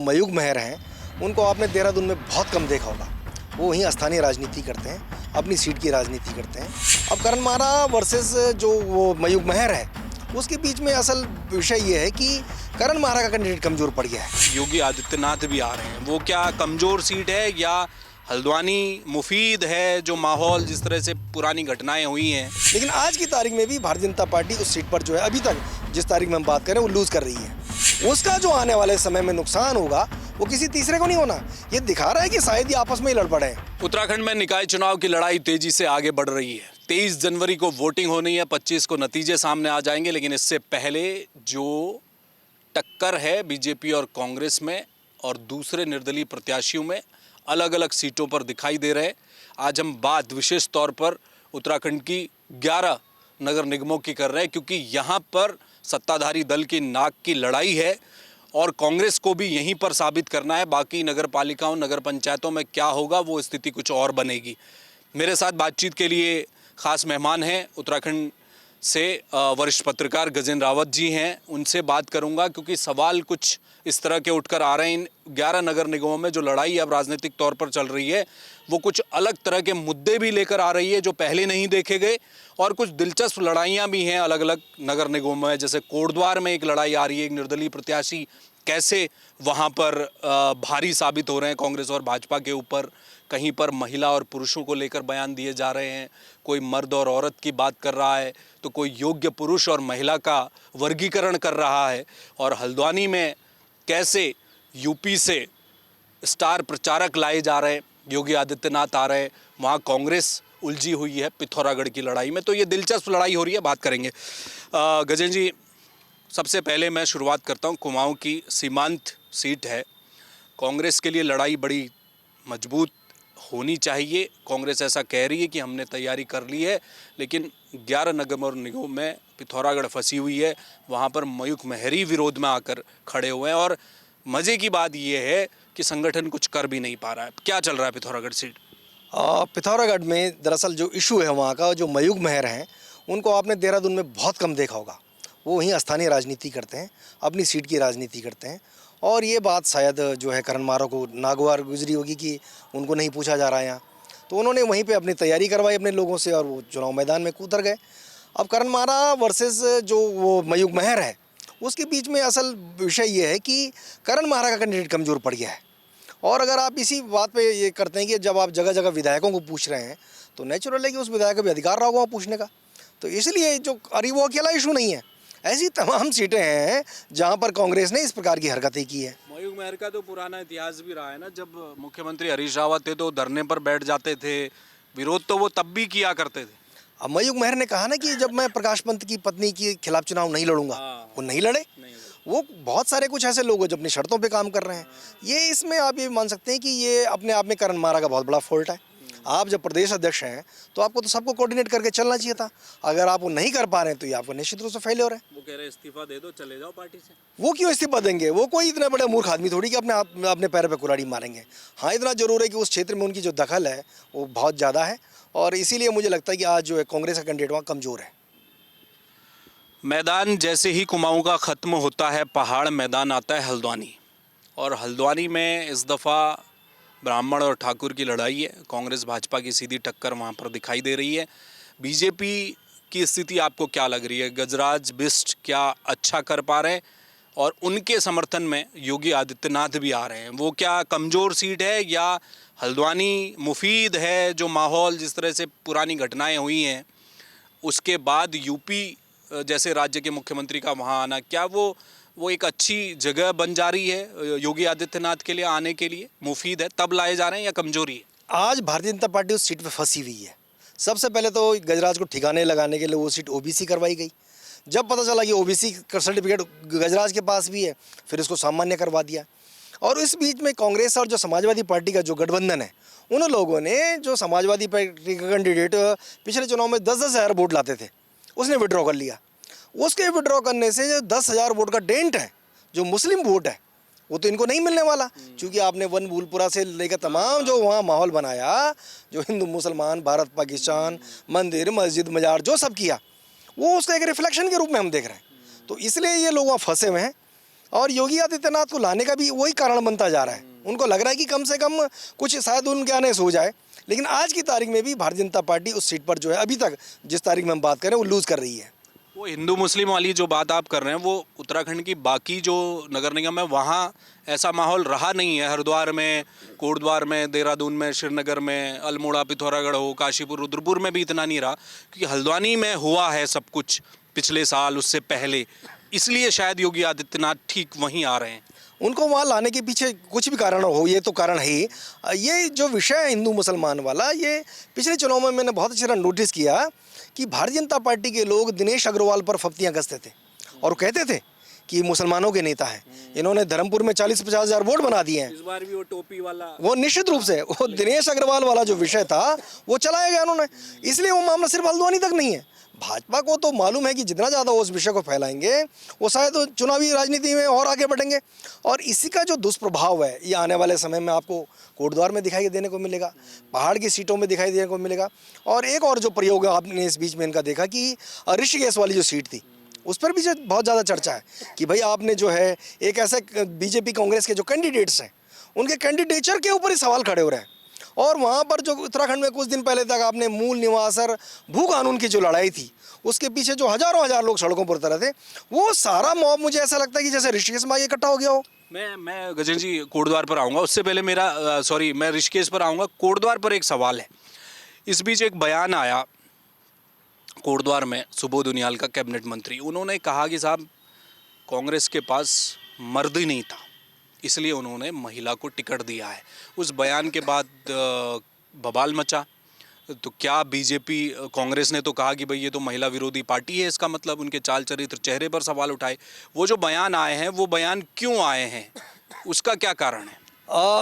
मयूख मेहर हैं, उनको आपने देहरादून में बहुत कम देखा होगा। वो वहीं स्थानीय राजनीति करते हैं, अपनी सीट की राजनीति करते हैं। अब करण मारा वर्सेस जो वो मयूख मेहर है, उसके बीच में असल विषय ये है कि करण मारा का कैंडिडेट कमजोर पड़ गया है। योगी आदित्यनाथ भी आ रहे हैं, वो क्या कमजोर सीट है या हल्द्वानी मुफीद है, जो माहौल जिस तरह से पुरानी घटनाएं हुई हैं। लेकिन आज की तारीख में भी भारतीय जनता पार्टी उस सीट पर जो है अभी तक जिस तारीख में हम बात करें वो लूज कर रही है। उसका जो आने वाले समय में नुकसान होगा वो किसी तीसरे को नहीं होना। ये दिखा रहा है कि शायद ये आपस में ही लड़ पड़े हैं। उत्तराखंड में निकाय चुनाव की लड़ाई तेजी से आगे बढ़ रही है। 23 जनवरी को वोटिंग होनी है, 25 को नतीजे सामने आ जाएंगे। लेकिन इससे पहले जो टक्कर है बीजेपी और कांग्रेस में और दूसरे निर्दलीय प्रत्याशियों में अलग अलग सीटों पर दिखाई दे रहे हैं। आज हम बात विशेष तौर पर उत्तराखंड की 11 नगर निगमों की कर रहे हैं, क्योंकि यहाँ पर सत्ताधारी दल की नाक की लड़ाई है और कांग्रेस को भी यहीं पर साबित करना है। बाकी नगर पालिकाओं, नगर पंचायतों में क्या होगा वो स्थिति कुछ और बनेगी। मेरे साथ बातचीत के लिए खास मेहमान हैं, उत्तराखंड से वरिष्ठ पत्रकार गजेंद्र रावत जी हैं। उनसे बात करूंगा क्योंकि सवाल कुछ इस तरह के उठकर आ रहे हैं। इन 11 नगर निगमों में जो लड़ाई अब राजनीतिक तौर पर चल रही है वो कुछ अलग तरह के मुद्दे भी लेकर आ रही है जो पहले नहीं देखे गए, और कुछ दिलचस्प लड़ाइयाँ भी हैं अलग अलग नगर निगमों में। जैसे कोटद्वार में एक लड़ाई आ रही है, एक निर्दलीय प्रत्याशी कैसे वहाँ पर भारी साबित हो रहे हैं कांग्रेस और भाजपा के ऊपर। कहीं पर महिला और पुरुषों को लेकर बयान दिए जा रहे हैं, कोई मर्द और औरत की बात कर रहा है तो कोई योग्य पुरुष और महिला का वर्गीकरण कर रहा है। और हल्द्वानी में कैसे यूपी से स्टार प्रचारक लाए जा रहे हैं, योगी आदित्यनाथ आ रहे हैं, वहाँ कांग्रेस उलझी हुई है पिथौरागढ़ की लड़ाई में। तो ये दिलचस्प लड़ाई हो रही है, बात करेंगे। गजेंद्र जी, सबसे पहले मैं शुरुआत करता हूँ। कुमाऊँ की सीमांत सीट है, कांग्रेस के लिए लड़ाई बड़ी मजबूत होनी चाहिए। कांग्रेस ऐसा कह रही है कि हमने तैयारी कर ली है, लेकिन 11 नगर निगमों में पिथौरागढ़ फंसी हुई है। वहाँ पर मयूख मेहरी विरोध में आकर खड़े हुए हैं और मज़े की बात यह है कि संगठन कुछ कर भी नहीं पा रहा है। क्या चल रहा है पिथौरागढ़ सीट? पिथौरागढ़ में दरअसल जो इशू है वहाँ का, जो मयूख मेहर हैं, उनको आपने देहरादून में बहुत कम देखा होगा। वो वहीं स्थानीय राजनीति करते हैं, अपनी सीट की राजनीति करते हैं। और ये बात शायद जो है करण मारा को नागवार गुजरी होगी कि उनको नहीं पूछा जा रहा है यहाँ, तो उन्होंने वहीं पे अपनी तैयारी करवाई अपने लोगों से और वो चुनाव मैदान में उतर गए। अब करण मारा वर्सेस जो वो मयूख मेहर है, उसके बीच में असल विषय ये है कि करण मारा का कैंडिडेट कमज़ोर पड़ गया है। और अगर आप इसी बात पे ये करते हैं कि जब आप जगह जगह विधायकों को पूछ रहे हैं तो नेचुरल है कि उस विधायक का भी अधिकार रहा होगा पूछने का। तो इसलिए जो अरे वो अकेला इशू नहीं है, ऐसी तमाम सीटें हैं जहां पर कांग्रेस ने इस प्रकार की हरकतें की है। मयूख मेहर का तो पुराना इतिहास भी रहा है ना। जब मुख्यमंत्री हरीश रावत थे तो धरने पर बैठ जाते थे, विरोध तो वो तब भी किया करते थे। अब मयूख मेहर ने कहा ना कि जब मैं प्रकाश पंत की पत्नी के खिलाफ चुनाव नहीं लड़ूंगा, वो नहीं लड़े। वो बहुत सारे कुछ ऐसे लोग हैं जो अपनी शर्तों पे काम कर रहे हैं। ये इसमें आप ये मान सकते हैं कि ये अपने आप में करण मारा का बहुत बड़ा फॉल्ट है। आप जब प्रदेश अध्यक्ष हैं तो आपको तो सबको कोऑर्डिनेट करके चलना चाहिए था। अगर आप वो नहीं कर पा रहे हैं तो ये आपको निश्चित रूप से फेल्योर है। वो कह रहे इस्तीफा दे दो, चले जाओ पार्टी से। वो क्यों इस्तीफा देंगे? वो कोई इतने बड़े मूर्ख आदमी थोड़ी कि अपने पैर पे कुल्हाड़ी मारेंगे। हाँ, इतना जरूर है कि उस क्षेत्र में उनकी जो दखल है वो बहुत ज़्यादा है और इसीलिए मुझे लगता है कि आज जो है कांग्रेस का कैंडिडेट वहाँ कमज़ोर है। मैदान जैसे ही कुमाऊं का ख़त्म होता है, पहाड़ मैदान आता है हल्द्वानी। और हल्द्वानी में इस दफ़ा ब्राह्मण और ठाकुर की लड़ाई है। कांग्रेस भाजपा की सीधी टक्कर वहाँ पर दिखाई दे रही है। बीजेपी की स्थिति आपको क्या लग रही है? गजराज बिष्ट क्या अच्छा कर पा रहे हैं? और उनके समर्थन में योगी आदित्यनाथ भी आ रहे हैं। वो क्या कमज़ोर सीट है या हल्द्वानी मुफीद है, जो माहौल जिस तरह से पुरानी घटनाएं हुई हैं उसके बाद यूपी जैसे राज्य के मुख्यमंत्री का वहाँ आना, क्या वो एक अच्छी जगह बन जा रही है योगी आदित्यनाथ के लिए आने के लिए? मुफीद है तब लाए जा रहे हैं या कमजोरी है? आज भारतीय जनता पार्टी उस सीट पे फंसी हुई है। सबसे पहले तो गजराज को ठिकाने लगाने के लिए वो सीट ओबीसी करवाई गई। जब पता चला कि ओबीसी का सर्टिफिकेट गजराज के पास भी है, फिर इसको सामान्य करवा दिया। और इस बीच में कांग्रेस और जो समाजवादी पार्टी का जो गठबंधन है, उन लोगों ने जो समाजवादी पार्टी का कैंडिडेट पिछले चुनाव में 10-10 हज़ार वोट लाते थे, उसने विड्रॉ कर लिया। उसके विड्रॉ करने से जो 10,000 वोट का डेंट है, जो मुस्लिम वोट है, वो तो इनको नहीं मिलने वाला। क्योंकि आपने वन भूलपुरा से लेकर तमाम जो वहाँ माहौल बनाया, जो हिंदू मुसलमान, भारत पाकिस्तान, मंदिर मस्जिद मजार जो सब किया, वो उसका एक रिफ्लेक्शन के रूप में हम देख रहे हैं। तो इसलिए ये लोग वहाँ फंसे हुए हैं। और योगी आदित्यनाथ को लाने का भी वही कारण बनता जा रहा है। उनको लग रहा है कि कम से कम कुछ शायद उनके आने से हो जाए, लेकिन आज की तारीख में भी भारतीय जनता पार्टी उस सीट पर जो है अभी तक जिस तारीख में हम बात करें वो लूज़ कर रही है। वो हिंदू मुस्लिम वाली जो बात आप कर रहे हैं, वो उत्तराखंड की बाकी जो नगर निगम है वहाँ ऐसा माहौल रहा नहीं है। हरिद्वार में, कोटद्वार में, देहरादून में, श्रीनगर में, अल्मोड़ा, पिथौरागढ़ हो, काशीपुर, रुद्रपुर में भी इतना नहीं रहा, क्योंकि हल्द्वानी में हुआ है सब कुछ पिछले साल, उससे पहले, इसलिए शायद योगी आदित्यनाथ ठीक वहीं आ रहे हैं। उनको वहाँ लाने के पीछे कुछ भी कारण हो, ये तो कारण है ही। ये जो विषय है हिंदू मुसलमान वाला, ये पिछले चुनाव में मैंने बहुत अच्छी तरह नोटिस किया कि भारतीय जनता पार्टी के लोग दिनेश अग्रवाल पर फप्तियाँ कसते थे और कहते थे कि मुसलमानों के नेता हैं। इन्होंने धर्मपुर में 40-50 हज़ार वोट बना दिए हैं। इस बार भी वो टोपी वाला, वो निश्चित रूप से वो दिनेश अग्रवाल वाला जो विषय था वो चलाया गया उन्होंने, इसलिए वो मामला सिर्फ हल्द्वानी तक नहीं है। भाजपा को तो मालूम है कि जितना ज़्यादा उस विषय को फैलाएंगे वो शायद तो चुनावी राजनीति में और आगे बढ़ेंगे, और इसी का जो दुष्प्रभाव है ये आने वाले समय में आपको कोटद्वार में दिखाई देने को मिलेगा, पहाड़ की सीटों में दिखाई देने को मिलेगा। और एक और जो प्रयोग आपने इस बीच में इनका देखा कि ऋषिकेश वाली जो सीट थी उस पर भी जो बहुत ज़्यादा चर्चा है कि भाई आपने जो है एक ऐसे बीजेपी कांग्रेस के जो कैंडिडेट्स हैं उनके कैंडिडेचर के ऊपर ही सवाल खड़े हो रहे हैं। और वहाँ पर जो उत्तराखंड में कुछ दिन पहले तक आपने मूल निवास और भू कानून की जो लड़ाई थी उसके पीछे जो हज़ारों हज़ार लोग सड़कों पर उतरे थे, वो सारा मॉब मुझे ऐसा लगता है कि जैसे ऋषिकेश में इकट्ठा हो गया हो। मैं गजेंद्र जी कोटद्वार पर आऊँगा, उससे पहले मैं ऋषिकेश पर आऊँगा। कोटद्वार पर एक सवाल है। इस बीच एक बयान आया कोटद्वार में, सुबोध उनियाल का, कैबिनेट मंत्री, उन्होंने कहा कि साहब कांग्रेस के पास मर्द ही नहीं था, इसलिए उन्होंने महिला को टिकट दिया है। उस बयान के बाद बवाल मचा। तो क्या बीजेपी, कांग्रेस ने तो कहा कि भाई ये तो महिला विरोधी पार्टी है, इसका मतलब उनके चाल चरित्र, चेहरे पर सवाल उठाए। वो जो बयान आए हैं वो बयान क्यों आए हैं, उसका क्या कारण है?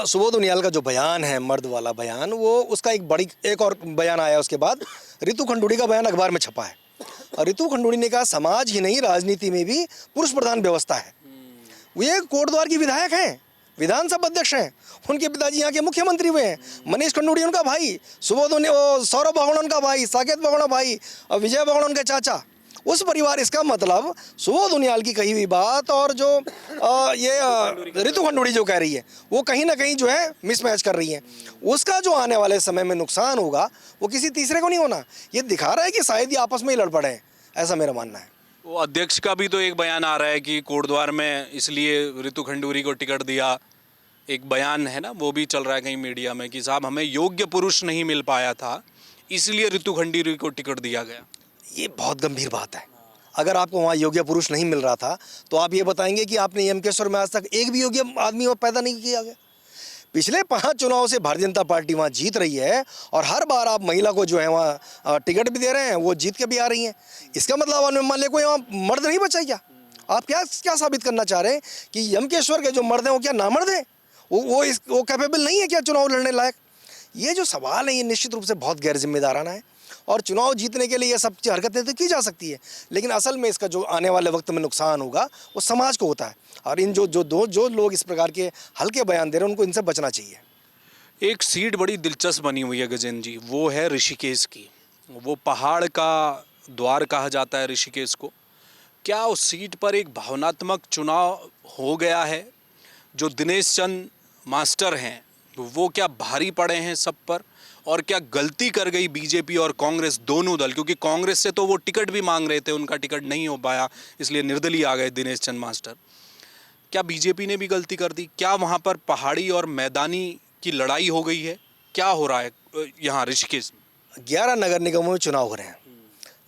सुबोध उनियाल का जो बयान है, मर्द वाला बयान, वो उसका एक और बयान आया उसके बाद। रितु खंडूड़ी का बयान अखबार में छपा है और रितु खंडूड़ी ने कहा समाज ही नहीं राजनीति में भी पुरुष प्रधान व्यवस्था है। ये कोटद्वार की विधायक हैं, विधानसभा अध्यक्ष हैं, उनके पिताजी यहाँ के मुख्यमंत्री हुए हैं। मनीष खंडूड़ी उनका भाई, सौरभ बागुण उनका भाई, साकेत बागुण भाई और विजय बागुण उनके चाचा, उस परिवार। इसका मतलब सुबोध उनियाल की कही हुई बात और जो ये रितु खंडूड़ी जो कह रही है वो कहीं ना कहीं जो है मिसमैच कर रही है। उसका जो आने वाले समय में नुकसान होगा वो किसी तीसरे को नहीं होना। ये दिखा रहा है कि शायद ये आपस में ही लड़ पड़े हैं, ऐसा मेरा मानना है। वो अध्यक्ष का भी तो एक बयान आ रहा है कि कोटद्वार में इसलिए रितु खंडूरी को टिकट दिया, एक बयान है ना, वो भी चल रहा है कहीं मीडिया में कि साहब हमें योग्य पुरुष नहीं मिल पाया था, इसलिए रितु खंडूरी को टिकट दिया गया। ये बहुत गंभीर बात है। अगर आपको वहाँ योग्य पुरुष नहीं मिल रहा था तो आप ये बताएंगे कि आपने यमकेश्वर में आज तक एक भी योग्य आदमी पैदा नहीं किया गया। पिछले 5 चुनाव से भारतीय जनता पार्टी वहाँ जीत रही है और हर बार आप महिला को जो है वहाँ टिकट भी दे रहे हैं, वो जीत के भी आ रही हैं। इसका मतलब आपने मान लिया कोई वहाँ मर्द नहीं बचा क्या? आप क्या साबित करना चाह रहे हैं कि यमकेश्वर के जो मर्द हैं वो क्या नामर्द हैं? वो कैपेबल नहीं है क्या चुनाव लड़ने लायक? ये जो सवाल है ये निश्चित रूप से बहुत गैर जिम्मेदाराना है और चुनाव जीतने के लिए ये सब हरकतें तो की जा सकती है, लेकिन असल में इसका जो आने वाले वक्त में नुकसान होगा वो समाज को होता है। और इन जो लोग इस प्रकार के हल्के बयान दे रहे हैं उनको इनसे बचना चाहिए। एक सीट बड़ी दिलचस्प बनी हुई है गजेंद्र जी, वो है ऋषिकेश की। वो पहाड़ का द्वार कहा जाता है ऋषिकेश को। क्या उस सीट पर एक भावनात्मक चुनाव हो गया है? जो दिनेश चंद मास्टर हैं वो क्या भारी पड़े हैं सब पर? और क्या गलती कर गई बीजेपी और कांग्रेस दोनों दल? क्योंकि कांग्रेस से तो वो टिकट भी मांग रहे थे, उनका टिकट नहीं हो पाया, इसलिए निर्दलीय आ गए दिनेश चंद मास्टर। क्या बीजेपी ने भी गलती कर दी? क्या वहाँ पर पहाड़ी और मैदानी की लड़ाई हो गई है? क्या हो रहा है यहाँ ऋषिकेश में? 11 नगर निगमों में चुनाव हो रहे हैं।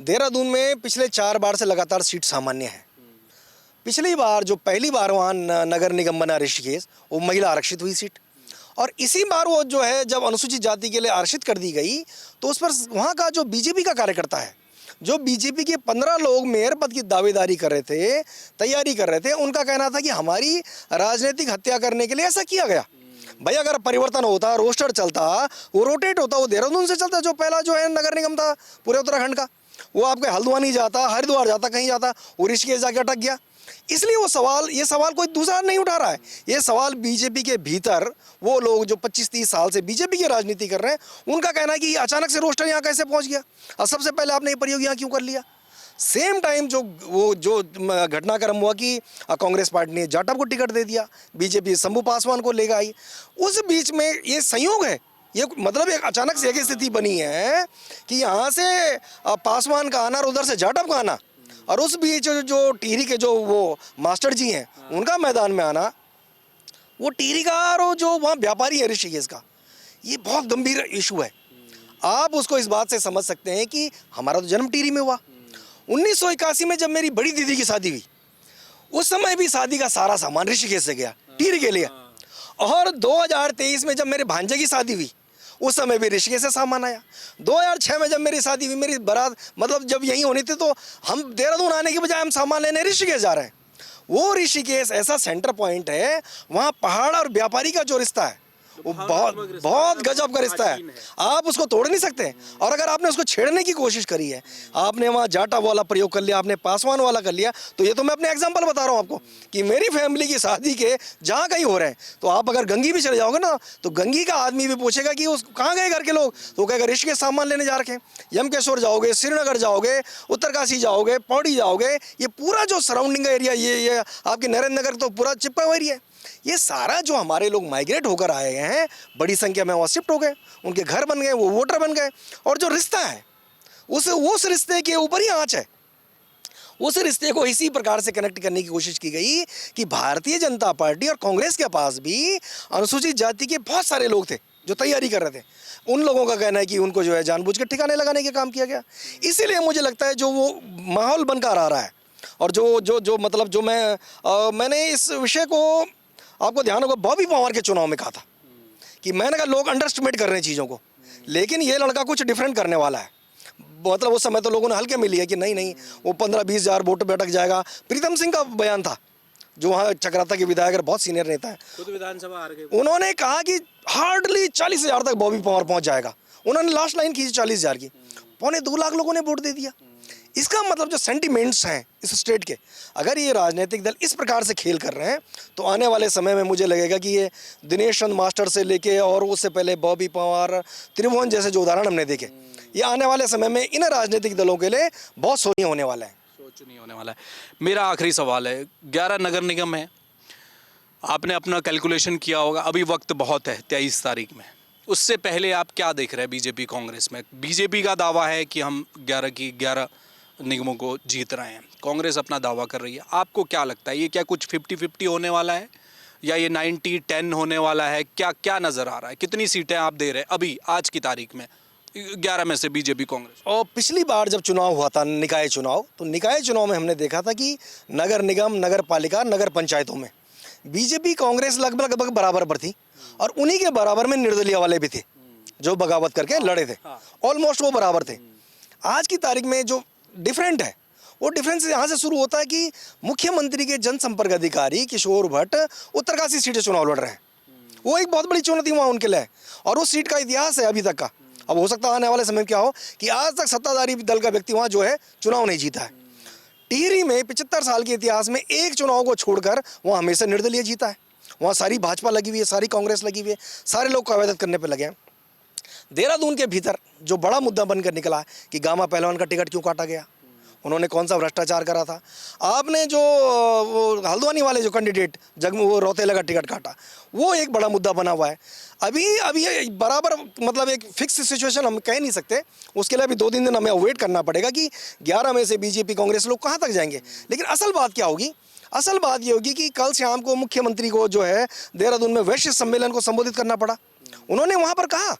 देहरादून में पिछले 4 बार से लगातार सीट सामान्य है। पिछली बार जो पहली बार वहाँ नगर निगम बना ऋषिकेश, वो महिला आरक्षित हुई सीट, और इसी बार वो जो है जब अनुसूचित जाति के लिए आरक्षित कर दी गई तो उस पर वहाँ का जो बीजेपी का कार्यकर्ता है, जो बीजेपी के 15 लोग मेयर पद की दावेदारी कर रहे थे, तैयारी कर रहे थे, उनका कहना था कि हमारी राजनीतिक हत्या करने के लिए ऐसा किया गया। भाई अगर परिवर्तन होता, रोस्टर चलता, वो रोटेट होता, वो देहरादून से चलता, जो पहला जो है नगर निगम था पूरे उत्तराखंड का, वो आपके हल्द्वानी जाता, हरिद्वार जाता, कहीं जाता, वो ऋषिकेश जाके अटक गया। इसलिए ये सवाल कोई दूसरा नहीं उठा रहा है। ये सवाल बीजेपी के भीतर वो लोग जो 25-30 साल से बीजेपी की राजनीति कर रहे हैं, उनका कहना है कि अचानक से रोस्टर यहाँ कैसे पहुँच गया और सबसे पहले आपने ये प्रयोग यहाँ क्यों कर लिया। सेम टाइम जो घटनाक्रम हुआ कि कांग्रेस पार्टी ने जाटव को टिकट दे दिया, बीजेपी शंभू पासवान को लेकर आई। उस बीच में ये संयोग है, ये मतलब एक अचानक से एक स्थिति बनी है कि यहाँ से पासवान का आना और उधर से जाटव का आना, और उस बीच जो टिहरी के जो वो मास्टर जी हैं उनका मैदान में आना, वो टिहरी का और जो वहाँ व्यापारी है ऋषिकेश का, ये बहुत गंभीर इशू है। आप उसको इस बात से समझ सकते हैं कि हमारा तो जन्म टिहरी में हुआ। 1981 में जब मेरी बड़ी दीदी की शादी हुई, उस समय भी शादी का सारा सामान ऋषिकेश से गया टिहरी के लिए। और 2023 में जब मेरे भांजे की शादी हुई, उस समय भी ऋषिकेश से सामान आया। 2006 में जब मेरी शादी हुई, मेरी बारात मतलब जब यहीं होनी थी, तो हम देहरादून आने के बजाय हम सामान लेने ऋषिकेश जा रहे हैं। वो ऋषिकेश ऐसा सेंटर पॉइंट है, वहाँ पहाड़ और व्यापारी का जो रिश्ता है वो बहुत गजब का रिश्ता है, आप उसको तोड़ नहीं सकते। और अगर आपने उसको छेड़ने की कोशिश करी है, आपने वहाँ जाटा वाला प्रयोग कर लिया, आपने पासवान वाला कर लिया, तो ये तो मैं अपने एग्जांपल बता रहा हूँ आपको कि मेरी फैमिली की शादी के जहाँ कहीं हो रहे हैं, तो आप अगर गंगी भी चले जाओगे ना, तो गंगी का आदमी भी पूछेगा कि उस कहाँ गए घर के लोग, तो कहेगा ऋषिकेश सामान लेने जा रखे हैं। यमकेश्वर जाओगे, श्रीनगर जाओगे, उत्तरकाशी जाओगे, पौड़ी जाओगे, ये पूरा जो सराउंडिंग का एरिया, ये आपके नरेंद्र नगर तो पूरा चिपका हुआ एरिया है। ये सारा जो हमारे लोग माइग्रेट होकर आए हैं, बड़ी संख्या में वहाँ शिफ्ट हो गए, उनके घर बन गए, वो वोटर बन गए, और जो रिश्ता है उस रिश्ते के ऊपर ही आँच है। उस रिश्ते को इसी प्रकार से कनेक्ट करने की कोशिश की गई कि भारतीय जनता पार्टी और कांग्रेस के पास भी अनुसूचित जाति के बहुत सारे लोग थे जो तैयारी कर रहे थे। उन लोगों का कहना है कि उनको जो है जानबूझ के ठिकाने लगाने का काम किया गया। इसीलिए मुझे लगता है जो वो माहौल बनकर आ रहा है, और जो मतलब जो मैंने इस विषय को, आपको ध्यान होगा, बॉबी पवार के चुनाव में कहा था कि मैंने कहा लोग अंडर एस्टिमेट कर रहे हैं चीज़ों को, लेकिन ये लड़का कुछ डिफरेंट करने वाला है। मतलब उस समय तो लोगों ने हल्के में लिया कि नहीं वो 15-20 हज़ार वोट पे अटक जाएगा। प्रीतम सिंह का बयान था, जो वहाँ चक्राता के विधायक, बहुत सीनियर नेता है, खुद विधानसभा हार गए। उन्होंने कहा कि हार्डली 40,000 तक बॉबी पवार पहुँच जाएगा। उन्होंने लास्ट लाइन खींची 40,000 की, 2.25 लाख लोगों ने वोट दे दिया। इसका मतलब जो सेंटिमेंट्स हैं इस स्टेट के, अगर ये राजनीतिक दल इस प्रकार से खेल कर रहे हैं, तो आने वाले समय में मुझे लगेगा कि ये दिनेश चंद मास्टर से लेके और उससे पहले बॉबी पवार, त्रिभुवन जैसे जो उदाहरण हमने देखे, ये आने वाले समय में इन राजनीतिक दलों के लिए बहुत सोचनीय होने वाला है। सोचनीय होने वाला है। मेरा आखिरी सवाल है, 11 नगर निगम है, आपने अपना कैलकुलेशन किया होगा, अभी वक्त बहुत है 23 तारीख में, उससे पहले आप क्या देख रहे हैं बीजेपी कांग्रेस में? बीजेपी का दावा है कि हम 11 की 11 निगमों को जीत रहे हैं, कांग्रेस अपना दावा कर रही है। आपको क्या लगता है, ये क्या कुछ 50-50 होने वाला है, या ये 90-10 होने वाला है? क्या नज़र आ रहा है? कितनी सीटें आप दे रहे हैं अभी आज की तारीख में 11 में से बीजेपी कांग्रेस? और पिछली बार जब चुनाव हुआ था, निकाय चुनाव, तो निकाय चुनाव में हमने देखा था कि नगर निगम, नगर पालिका, नगर पंचायतों में बीजेपी कांग्रेस लगभग बराबर पर थी, और उन्हीं के बराबर में निर्दलीय वाले भी थे जो बगावत करके लड़े थे, ऑलमोस्ट वो बराबर थे। आज की तारीख में जो डिफरेंट है, वो डिफरेंस यहाँ से शुरू होता है कि मुख्यमंत्री के जनसंपर्क अधिकारी किशोर भट्ट उत्तरकाशी सीट से चुनाव लड़ रहे हैं। वो एक बहुत बड़ी चुनौती वहाँ उनके लिए, और उस सीट का इतिहास है अभी तक का। अब हो सकता है आने वाले समय में क्या हो कि आज तक सत्ताधारी दल का व्यक्ति वहाँ जो है चुनाव नहीं जीता है। टिहरी में 75 साल के इतिहास में एक चुनाव को छोड़कर वहाँ हमेशा निर्दलीय जीता है। वहाँ सारी भाजपा लगी हुई है, सारी कांग्रेस लगी हुई है, सारे लोग कवायदत करने पर लगे हैं। देहरादून के भीतर जो बड़ा मुद्दा बनकर निकला है कि गामा पहलवान का टिकट क्यों काटा गया, उन्होंने कौन सा भ्रष्टाचार करा था। आपने जो वो हल्द्वानी वाले जो कैंडिडेट वो रौतेला का टिकट काटा, वो एक बड़ा मुद्दा बना हुआ है। अभी ये बराबर मतलब एक फिक्स सिचुएशन हम कह नहीं सकते, उसके लिए अभी 2-3 दिन हमें वेट करना पड़ेगा कि 11 में से बीजेपी कांग्रेस लोग कहाँ तक जाएंगे। लेकिन असल बात क्या होगी, असल बात ये होगी कि कल शाम को मुख्यमंत्री को जो है देहरादून में वैश्विक सम्मेलन को संबोधित करना पड़ा। उन्होंने वहाँ पर कहा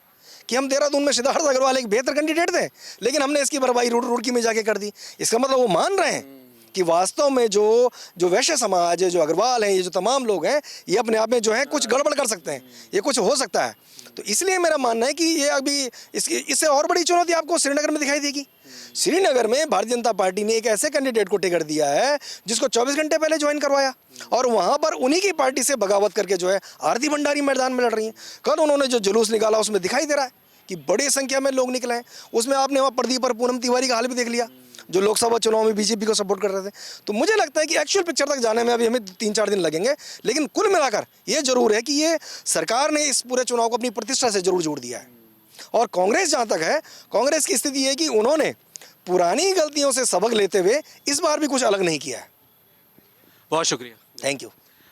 कि हम देहरादून में सिद्धार्थ अग्रवाल एक बेहतर कैंडिडेट थे, लेकिन हमने इसकी भरपाई रुड़की में जाके कर दी। इसका मतलब वो मान रहे हैं कि वास्तव में जो वैश्य समाज है, जो अग्रवाल हैं, ये जो तमाम लोग हैं, ये अपने आप में जो है कुछ गड़बड़ कर सकते हैं, ये कुछ हो सकता है। तो इसलिए मेरा मानना है कि ये अभी इससे और बड़ी चुनौती आपको श्रीनगर में दिखाई देगी। श्रीनगर में भारतीय जनता पार्टी ने एक ऐसे कैंडिडेट को टिकट दिया है जिसको 24 घंटे पहले ज्वाइन करवाया, और वहाँ पर उन्हीं की पार्टी से बगावत करके जो है आरती भंडारी मैदान में लड़ रही हैं। कल उन्होंने जो जुलूस निकाला उसमें दिखाई दे रहा है कि बड़ी संख्या में लोग निकले हैं। उसमें आपने वहाँ प्रदीप और पूनम तिवारी का हाल भी देख लिया, जो लोकसभा चुनाव में बीजेपी को सपोर्ट कर रहे थे। तो मुझे लगता है कि एक्चुअल पिक्चर तक जाने में अभी हमें 3-4 दिन लगेंगे, लेकिन कुल मिलाकर ये जरूर है कि ये सरकार ने इस पूरे चुनाव को अपनी प्रतिष्ठा से जरूर जोड़ दिया है। और कांग्रेस जहाँ तक है, कांग्रेस की स्थिति है कि उन्होंने पुरानी गलतियों से सबक लेते हुए इस बार भी कुछ अलग नहीं किया है। बहुत शुक्रिया। Thank you.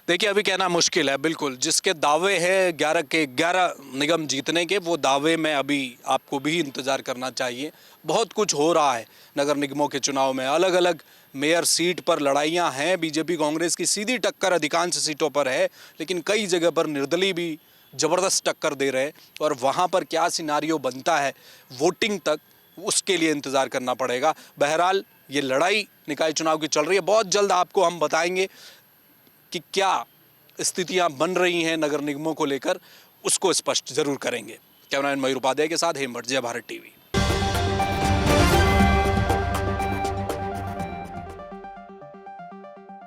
देखिए अभी कहना मुश्किल है, बिल्कुल जिसके दावे हैं 11 के 11 निगम जीतने के, वो दावे में अभी आपको भी इंतज़ार करना चाहिए। बहुत कुछ हो रहा है नगर निगमों के चुनाव में, अलग अलग मेयर सीट पर लड़ाइयाँ हैं, बीजेपी कांग्रेस की सीधी टक्कर अधिकांश सीटों पर है, लेकिन कई जगह पर निर्दलीय भी ज़बरदस्त टक्कर दे रहे हैं और वहाँ पर क्या सिनारियो बनता है वोटिंग तक, उसके लिए इंतज़ार करना पड़ेगा। बहरहाल ये लड़ाई निकाय चुनाव की चल रही है, बहुत जल्द आपको हम बताएंगे कि क्या स्थितियां बन रही हैं नगर निगमों को लेकर, उसको स्पष्ट जरूर करेंगे। कैमरामैन मयूर उपाध्याय के साथ हेमभट्ट, जय भारत टीवी।